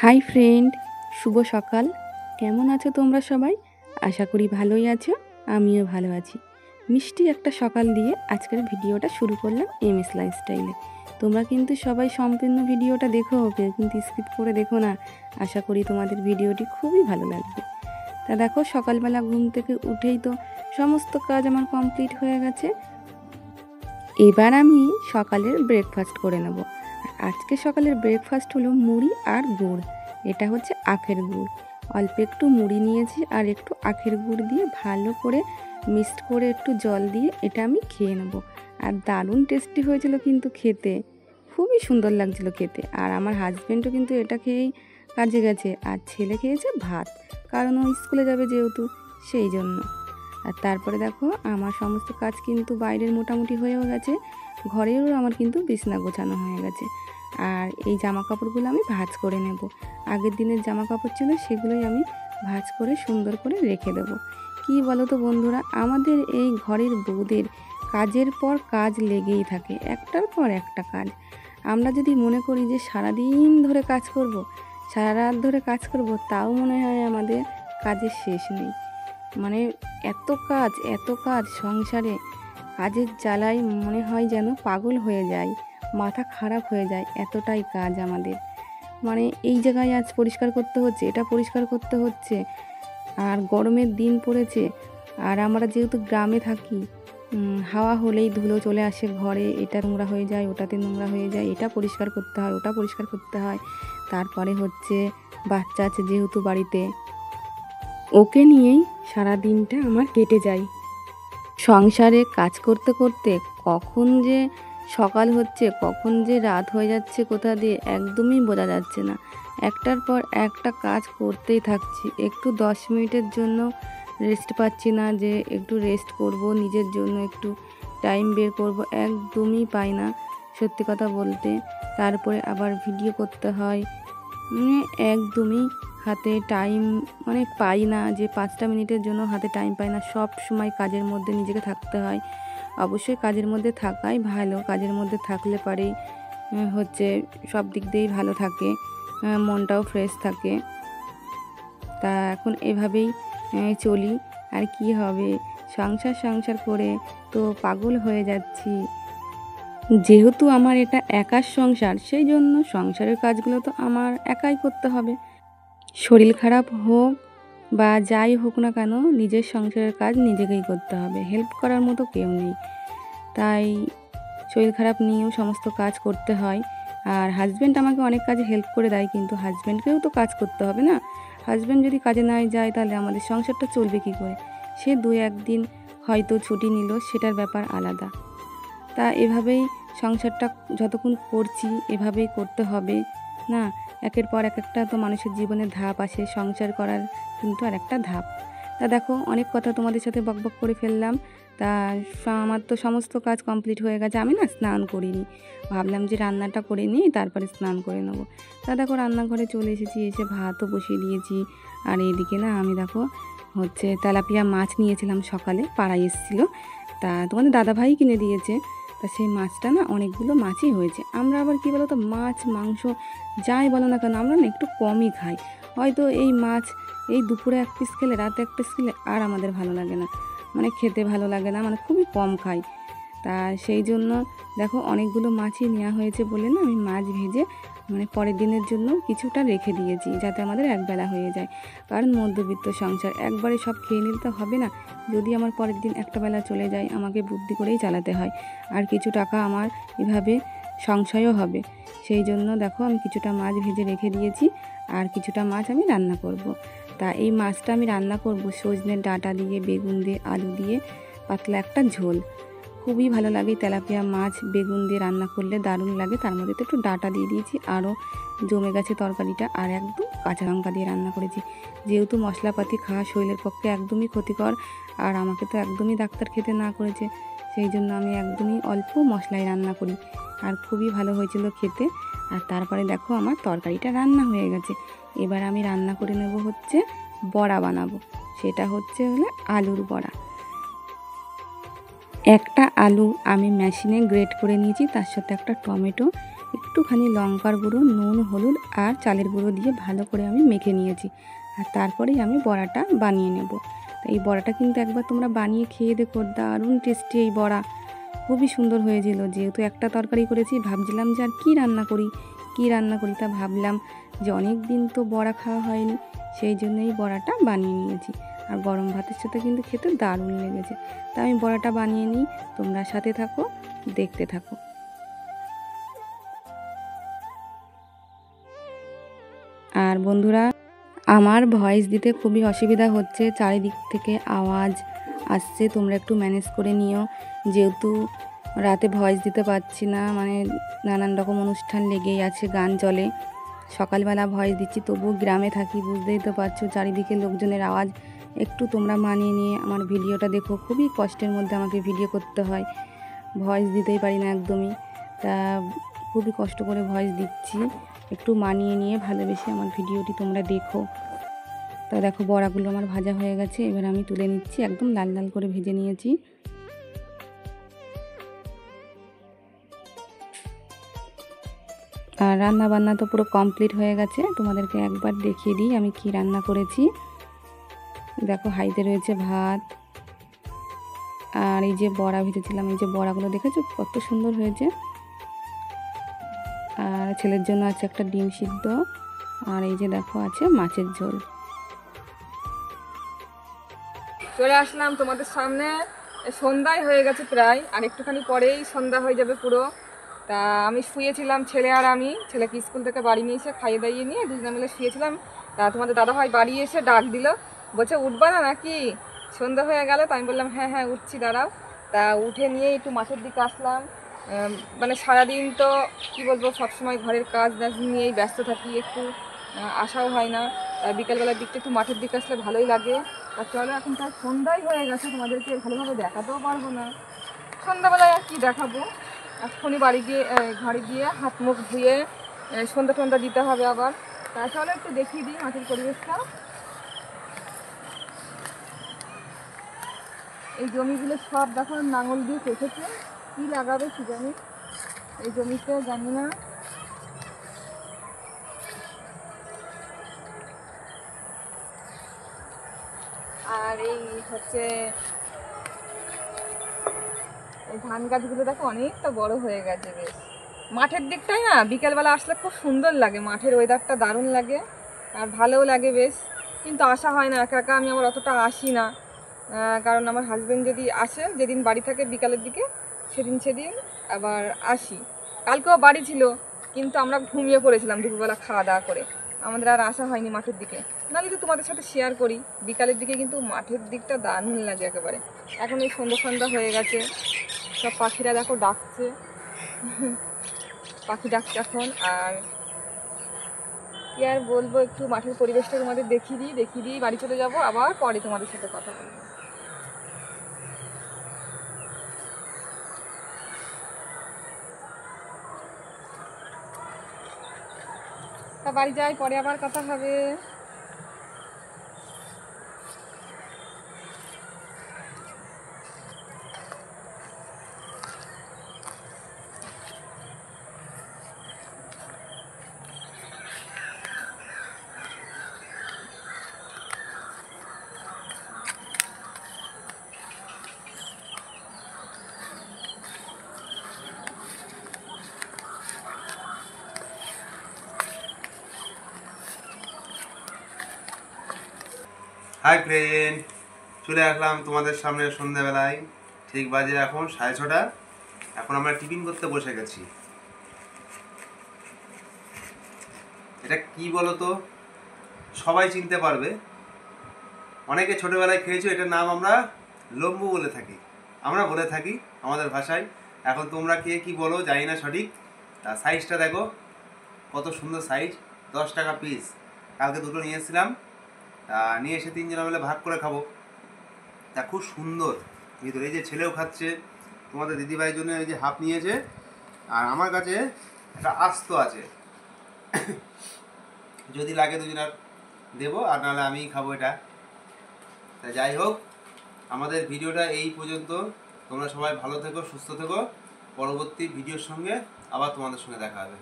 Hi friend, শুভ সকাল। কেমন আছো তোমরা সবাই? আশা করি ভালোই আছো, আমিও ভালো আছি। মিষ্টি একটা সকাল দিয়ে আজকের ভিডিওটা শুরু করলাম এমএস লাইফস্টাইলে। তোমরা কিন্তু সবাই সম্পূর্ণ ভিডিওটা দেখো, কেউ কিন্তু স্কিপ করে দেখো না। আশা করি তোমাদের ভিডিওটি খুবই ভালো লাগবে। তা দেখো, সকালবেলা ঘুম থেকে উঠেই তো সমস্ত কাজ আমার কমপ্লিট হয়ে গেছে। এবার আমি সকালের ব্রেকফাস্ট করে নেব। আজকে সকালের ব্রেকফাস্ট হলো মুড়ি আর গুড়। এটা হচ্ছে আখের গুড়। অল্প একটু মুড়ি নিয়েছি আর একটু আখের গুড় দিয়ে ভালো করে মিক্সড করে একটু জল দিয়ে এটা আমি খেয়ে নেব। আর দারুণ টেস্টি হয়েছিল কিন্তু খেতে, খুবই সুন্দর লাগছিল খেতে। আর আমার হাজব্যান্ডও কিন্তু এটা খেয়েই কাজে গেছে, আর ছেলে খেয়েছে ভাত, কারণ ও স্কুলে যাবে যেহেতু, সেই জন্য। আর তারপরে দেখো, আমার সমস্ত কাজ কিন্তু বাইরের মোটামুটি হয়েও গেছে, ঘরেও আমার কিন্তু বিছানা গোছানো হয়ে গেছে। আর এই জামা কাপড়গুলো আমি ভাঁজ করে নেব। আগের দিনের জামা কাপড় ছিল, সেগুলোই আমি ভাঁজ করে সুন্দর করে রেখে দেবো। কি বলো তো বন্ধুরা, আমাদের এই ঘরের বউদের কাজের পর কাজ লেগেই থাকে, একটার পর একটা কাজ। আমরা যদি মনে করি যে সারাদিন ধরে কাজ করব, সারা রাত ধরে কাজ করব, তাও মনে হয় আমাদের কাজের শেষ নেই। মানে এত কাজ সংসারে, কাজের জ্বালায় মনে হয় যেন পাগল হয়ে যায়, মাথা খারাপ হয়ে যায়, এতটাই কাজ আমাদের। মানে এই জায়গায় আজ পরিষ্কার করতে হচ্ছে, এটা পরিষ্কার করতে হচ্ছে। আর গরমের দিন পড়েছে, আর আমরা যেহেতু গ্রামে থাকি, হাওয়া হলেই ধুলো চলে আসে ঘরে, এটা নোংরা হয়ে যায়, ওটাতে নোংরা হয়ে যায়, এটা পরিষ্কার করতে হয়, ওটা পরিষ্কার করতে হয়। তারপরে হচ্ছে বাচ্চা আছে যেহেতু বাড়িতে, ওকে নিয়েই সারা দিনটা আমার কেটে যায়। সংসারে কাজ করতে করতে কখন যে সকাল হচ্ছে, কখন যে রাত হয়ে যাচ্ছে কোথা দিয়ে, একদমই বোঝা যাচ্ছে না। একটার পর একটা কাজ করতেই থাকছি, একটু 10 মিনিটের জন্য রেস্ট পাচ্ছি না, যে একটু রেস্ট করব, নিজের জন্য একটু টাইম বের করব, একদমই পাই না সত্যি কথা বলতে। তারপরে আবার ভিডিও করতে হয়, একদমই হাতে টাইম পাই না, যে 5টা মিনিটের জন্য হাতে টাইম পাই না। সব সময় কাজের মধ্যে নিজেকে থাকতে হয়। অবশ্যই কাজের মধ্যে থাকাই ভালো, কাজের মধ্যে থাকলে পারেই হচ্ছে সব দিক দিয়েই ভালো থাকে, মনটাও ফ্রেশ থাকে। তা এখন এভাবেই চলি। আর কি হবে, সংসার করে তো পাগল হয়ে যাচ্ছি। যেহেতু আমার এটা একার সংসার, সেই জন্য সংসারের কাজগুলো তো আমার একাই করতে হবে। শরীর খারাপ হোক বা যাই হোক না কেন, নিজের সংসারের কাজ নিজেকেই করতে হবে, হেল্প করার মতো কেউ নেই। তাই শরীর খারাপ নিয়েও সমস্ত কাজ করতে হয়। আর হাজব্যান্ড আমাকে অনেক কাজে হেল্প করে দেয়, কিন্তু হাজব্যান্ডকেও তো কাজ করতে হবে না। হাজব্যান্ড যদি কাজে না যায়, তাহলে আমাদের সংসারটা চলবে কী করে? সে 2-1 দিন হয়তো ছুটি নিল, সেটার ব্যাপার আলাদা। তা এভাবেই সংসারটা যতক্ষণ করছি, এভাবেই করতে হবে না। একের পর একটা তো মানুষের জীবনে ধাপ আসে, সংসার করার কিন্তু আর একটা ধাপ। তা দেখো, অনেক কথা তোমাদের সাথে বকবক করে ফেললাম। তা আমার তো সমস্ত কাজ কমপ্লিট হয়ে গেছে। আমি না স্নান করিনি, ভাবলাম যে রান্নাটা করে নিই, তারপরে স্নান করে নেবো। তা দেখো, রান্নাঘরে চলে এসেছি, এসে ভাতও বসিয়ে দিয়েছি। আর এইদিকে না আমি দেখো হচ্ছে তেলাপিয়া মাছ নিয়েছিলাম সকালে, পাড়ায় এসেছিলো, তা তোমাদের দাদাভাই কিনে দিয়েছে। তা সেই মাছটা না অনেকগুলো মাছই হয়েছে। আমরা আবার কী বলো তো, মাছ মাংস যাই বলো না কেন, আমরা না একটু কমই খাই। হয়তো এই মাছ এই দুপুরে 1 পিস খেলে, রাতে 1 পিস খেলে আর আমাদের ভালো লাগে না, খেতে ভালো লাগে না, খুবই কম খাই। তা সেই জন্য দেখো, অনেকগুলো মাছই নেওয়া হয়েছে বলে না আমি মাছ ভেজে পরের দিনের জন্য কিছুটা রেখে দিয়েছি, যাতে আমাদের একবেলা হয়ে যায়। কারণ মধ্যবিত্ত সংসার, একবারে সব খেয়ে নিলে তো হবে না। যদি আমার পরের দিন একটা বেলা চলে যায়, আমাকে বুদ্ধি করেই চালাতে হয়। আর কিছু টাকা আমার এভাবে সংশয়ও হবে। সেই জন্য দেখো, আমি কিছুটা মাছ ভেজে রেখে দিয়েছি, আর কিছুটা মাছ আমি রান্না করব। তা এই মাছটা আমি রান্না করব সজনের ডাঁটা দিয়ে, বেগুন দিয়ে, আলু দিয়ে পাতলা একটা ঝোল। খুবই ভালো লাগে তেলাপিয়া মাছ বেগুন দিয়ে রান্না করলে, দারুণ লাগে। তার মধ্যে তো একটু ডাঁটা দিয়ে দিয়েছি, আরও জমে গেছে তরকারিটা। আর একদম কাঁচা লঙ্কা দিয়ে রান্না করেছি, যেহেতু মশলাপাতি খাওয়া শরীরের পক্ষে একদমই ক্ষতিকর। আর আমাকে তো একদমই ডাক্তার খেতে না করেছে, সেই জন্য আমি একদমই অল্প মশলায় রান্না করি। আর খুবই ভালো হয়েছিল খেতে। আর তারপরে দেখো, আমার তরকারিটা রান্না হয়ে গেছে। এবার আমি রান্না করে নেব হচ্ছে বড়া বানাবো। সেটা হচ্ছে আলুর বড়া। একটা আলু আমি মেশিনে গ্রেট করে নিয়েছি, তার সাথে একটা টমেটো একটুখানি লঙ্কার গুঁড়ো, নুন, হলুদ আর চালের গুঁড়ো দিয়ে ভালো করে আমি মেখে নিয়েছি। আর তারপরেই আমি বড়াটা বানিয়ে নেব। তো এই বড়াটা কিন্তু একবার তোমরা বানিয়ে খেয়ে দেখো, দারুণ টেস্টি এই বড়া, খুবই সুন্দর হয়েছিল। যেহেতু একটা তরকারি করেছি, ভাবছিলাম যে আর কী রান্না করি, তা ভাবলাম যে অনেক দিন তো বড়া খাওয়া হয়নি, সেই জন্য এই বড়াটা বানিয়ে নিয়েছি। আর গরম ভাতের সাথে কিন্তু খেতে দারুণ লেগেছে। তা আমি বড়াটা বানিয়ে নিই, তোমরা সাথে থাকো, দেখতে থাকো। আর বন্ধুরা, আমার ভয়েস দিতে খুবই অসুবিধা হচ্ছে, চারিদিক থেকে আওয়াজ আসছে, তোমরা একটু ম্যানেজ করে নিও। যেহেতু রাতে ভয়েস দিতে পারছি না, মানে নানান রকম অনুষ্ঠান লেগেই আছে, গান চলে, সকালবেলা ভয়েস দিচ্ছি, তবুও গ্রামে থাকি, বুঝতেই তো পারছো চারিদিকে লোকজনের আওয়াজ। একটু তোমরা মানিয়ে নিয়ে আমার ভিডিওটা দেখো, খুবই কষ্টের মধ্যে আমাকে ভিডিও করতে হয়, ভয়েস দিতেই পারি না একদমই। তা খুবই কষ্ট করে ভয়েস দিচ্ছি, একটু মানিয়ে নিয়ে ভালোবেসে আমার ভিডিওটি তোমরা দেখো। তা দেখো বড়াগুলো আমার ভাজা হয়ে গেছে, এবার আমি তুলে নিচ্ছি, একদম লাল লাল করে ভেজে নিয়েছি। আর রান্না বান্না তো পুরো কমপ্লিট হয়ে গেছে, তোমাদেরকে একবার দেখিয়ে দিই আমি কি রান্না করেছি। দেখো হাঁড়িতে রয়েছে ভাত, আর এই যে বড়া ভেজেছিলাম, এই যে বড়াগুলো দেখেছো কত সুন্দর হয়েছে। আর ছেলের জন্য আছে একটা ডিম সিদ্ধ, আর এই যে দেখো আছে মাছের ঝোল। চলে আসলাম তোমাদের সামনে, সন্ধ্যায় হয়ে গেছে প্রায়, আর একটুখানি পরেই সন্ধ্যা হয়ে যাবে পুরো। তা আমি শুয়েছিলাম, ছেলে আর আমি, ছেলেকে স্কুল থেকে বাড়ি নিয়ে এসে খাইয়ে দাইয়ে নিয়ে দুজনে মিলে শুয়েছিলাম। তা তোমাদের দাদাভাই বাড়ি এসে ডাক দিল, বলছে উঠবা না নাকি, সন্ধ্যা হয়ে গেল। তো আমি বললাম হ্যাঁ হ্যাঁ উঠছি, দাঁড়াও। তা উঠে নিয়ে একটু মাঠের দিকে আসলাম। মানে সারাদিন তো কী বলবো, সবসময় ঘরের কাজ নিয়েই ব্যস্ত থাকি, একটু আসাও হয় না। বিকেলবেলার দিকটা একটু মাঠের দিকে আসলে ভালোই লাগে। আর চলো, এখন তার সন্ধ্যাই হয়ে গেছে, তোমাদেরকে ভালোভাবে দেখাতেও পারবো না, সন্ধ্যাবেলায় আর কি দেখাবো। এখনই বাড়ি গিয়ে ঘরে গিয়ে হাত মুখ ধুয়ে সন্ধ্যা দিতে হবে আবার। তা চলো একটু দেখিয়ে দিই মাঠের পরিবেশটা। এই জমিগুলো সব দেখো লাঙল দিয়ে কেটেছে, কী লাগাবে কি জানি এই জমিতে, জানি না। আর এই হচ্ছে এই ধান গাছগুলো দেখো অনেকটা বড় হয়ে গেছে বেশ। মাঠের দিকটাই না বিকেলবেলা আসলে খুব সুন্দর লাগে, মাঠের ওয়েদারটা দারুণ লাগে আর ভালোও লাগে বেশ। কিন্তু আসা হয় না, একা একা আমি আবার অতটা আসি না, কারণ আমার হাজব্যান্ড যদি আসে, যেদিন বাড়ি থাকে বিকালের দিকে, সেদিন আবার আসি। কালকেও বাড়ি ছিল, কিন্তু আমরা ঘুমিয়ে পড়েছিলাম দুপুরবেলা খাওয়া দাওয়া করে, আমাদের আর আসা হয়নি মাঠের দিকে। নাহলে তো তোমাদের সাথে শেয়ার করি, বিকালের দিকে কিন্তু মাঠের দিকটা দারুণ লাগে একেবারে। এখন এই সন্ধ্যা হয়ে গেছে, সব পাখিরা দেখো ডাকছে, পাখি ডাকছে এখন। আর কি আর বলবো, একটু মাঠের পরিবেশটা তোমাদের দেখিয়ে দিই বাড়ি চলে যাব, আবার পরে তোমাদের সাথে কথা বলবো। তা বাড়ি যাই, পরে আবার কথা হবে। হাই ফ্রেন্ড, চলে আসলাম তোমাদের সামনে সন্ধ্যাবেলায়। ঠিক বাজে এখন 6:30। এখন আমরা টিফিন করতে বসে গেছি। এটা কি বলো তো, সবাই চিনতে পারবে, অনেকে ছোটোবেলায় খেয়েছো। এটার নাম আমরা লম্বু বলে থাকি, আমরা বলে থাকি আমাদের ভাষায়। এখন তোমরা কে কি বলো জানি না সঠিক। তা সাইজটা দেখো কত সুন্দর সাইজ, 10 টাকা পিস। কালকে দুটো নিয়ে এসেছিলাম, নিয়ে এসে 3 জন মিলে ভাগ করে খাবো। তা খুব সুন্দর ভিতরে, এই যে ছেলেও খাচ্ছে, তোমাদের দিদিভাইয়ের জন্য এই যে হাফ নিয়েছে, আর আমার কাছে একটা আস্ত আছে, যদি লাগে দুজনের দেবো, আর নাহলে আমিই খাবো এটা। তা যাই হোক, আমাদের ভিডিওটা এই পর্যন্ত। তোমরা সবাই ভালো থেকো, সুস্থ থেকো। পরবর্তী ভিডিওর সঙ্গে আবার তোমাদের সঙ্গে দেখা হবে।